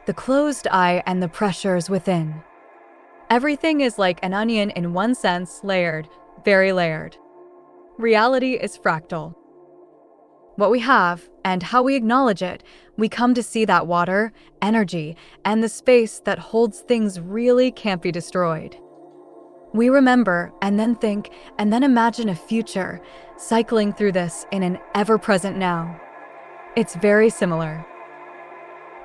the closed eye, and the pressures within. Everything is like an onion in one sense, layered, very layered. Reality is fractal. What we have, and how we acknowledge it, we come to see that water, energy, and the space that holds things really can't be destroyed. We remember, and then think, and then imagine a future, cycling through this in an ever-present now. It's very similar.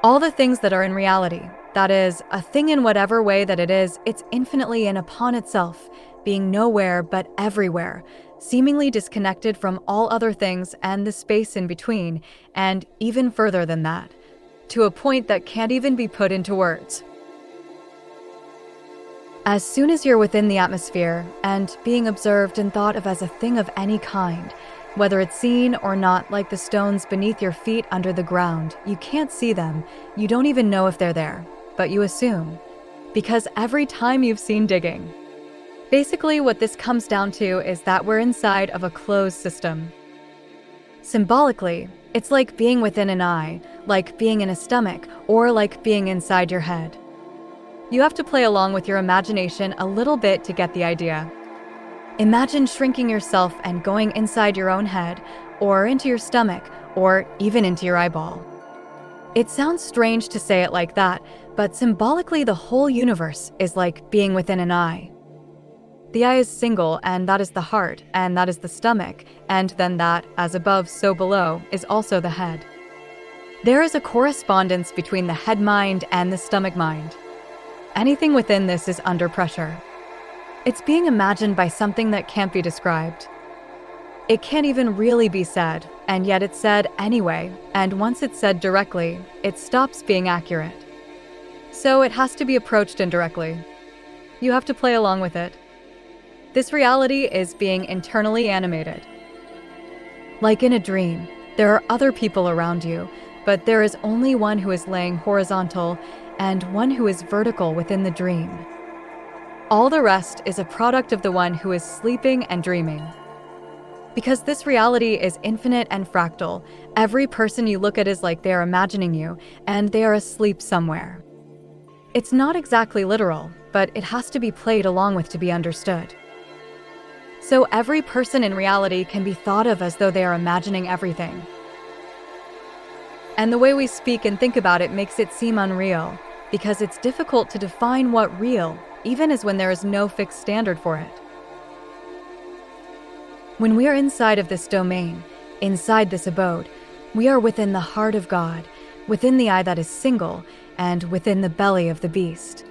All the things that are in reality, that is, a thing in whatever way that it is, it's infinitely in upon itself, being nowhere but everywhere, seemingly disconnected from all other things and the space in between, and even further than that, to a point that can't even be put into words. As soon as you're within the atmosphere and being observed and thought of as a thing of any kind, whether it's seen or not, like the stones beneath your feet under the ground, you can't see them, you don't even know if they're there, but you assume, because every time you've seen digging. Basically, what this comes down to is that we're inside of a closed system. Symbolically, it's like being within an eye, like being in a stomach, or like being inside your head. You have to play along with your imagination a little bit to get the idea. Imagine shrinking yourself and going inside your own head, or into your stomach, or even into your eyeball. It sounds strange to say it like that, but symbolically the whole universe is like being within an eye. The eye is single, and that is the heart, and that is the stomach, and then that, as above, so below, is also the head. There is a correspondence between the head mind and the stomach mind. Anything within this is under pressure. It's being imagined by something that can't be described. It can't even really be said, and yet it's said anyway, and once it's said directly, it stops being accurate. So it has to be approached indirectly. You have to play along with it. This reality is being internally animated. Like in a dream, there are other people around you, but there is only one who is laying horizontal and one who is vertical within the dream. All the rest is a product of the one who is sleeping and dreaming. Because this reality is infinite and fractal, every person you look at is like they are imagining you, and they are asleep somewhere. It's not exactly literal, but it has to be played along with to be understood. So every person in reality can be thought of as though they are imagining everything. And the way we speak and think about it makes it seem unreal, because it's difficult to define what real even is when there is no fixed standard for it. When we are inside of this domain, inside this abode, we are within the heart of God, within the eye that is single, and within the belly of the beast.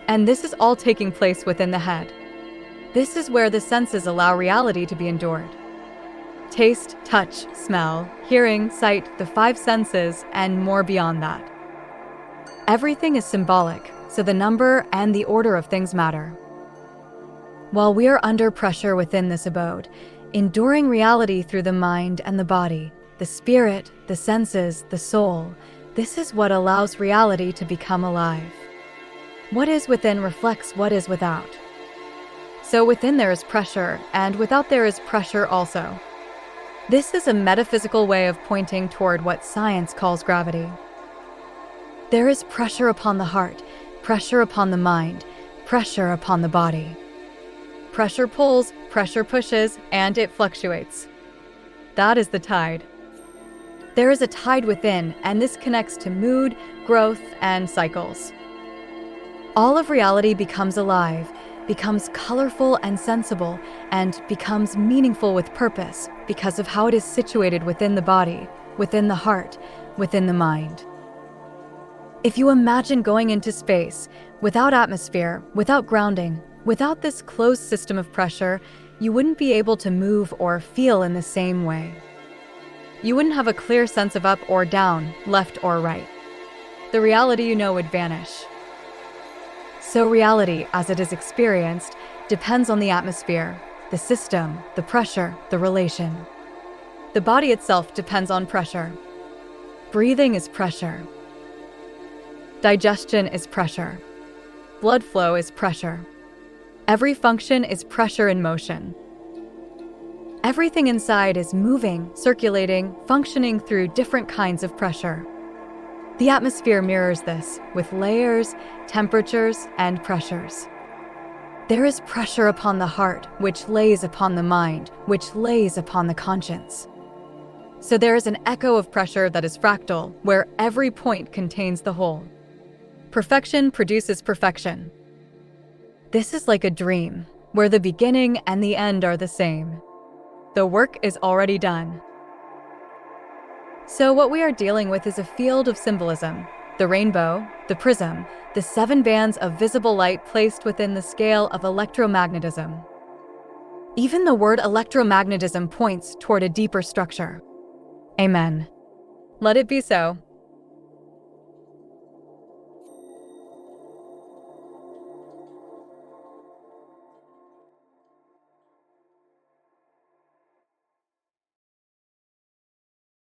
And this is all taking place within the head. This is where the senses allow reality to be endured. Taste, touch, smell, hearing, sight, the five senses, and more beyond that. Everything is symbolic, so the number and the order of things matter. While we are under pressure within this abode, enduring reality through the mind and the body, the spirit, the senses, the soul, this is what allows reality to become alive. What is within reflects what is without. So within there is pressure, and without there is pressure also. This is a metaphysical way of pointing toward what science calls gravity. There is pressure upon the heart, pressure upon the mind, pressure upon the body. Pressure pulls, pressure pushes, and it fluctuates. That is the tide. There is a tide within, and this connects to mood, growth, and cycles. All of reality becomes alive, becomes colorful and sensible, and becomes meaningful with purpose because of how it is situated within the body, within the heart, within the mind. If you imagine going into space, without atmosphere, without grounding, without this closed system of pressure, you wouldn't be able to move or feel in the same way. You wouldn't have a clear sense of up or down, left or right. The reality you know would vanish. So reality, as it is experienced, depends on the atmosphere, the system, the pressure, the relation. The body itself depends on pressure. Breathing is pressure. Digestion is pressure. Blood flow is pressure. Every function is pressure in motion. Everything inside is moving, circulating, functioning through different kinds of pressure. The atmosphere mirrors this, with layers, temperatures, and pressures. There is pressure upon the heart, which lays upon the mind, which lays upon the conscience. So there is an echo of pressure that is fractal, where every point contains the whole. Perfection produces perfection. This is like a dream, where the beginning and the end are the same. The work is already done. So what we are dealing with is a field of symbolism. The rainbow, the prism, the 7 bands of visible light placed within the scale of electromagnetism. Even the word electromagnetism points toward a deeper structure. Amen. Let it be so.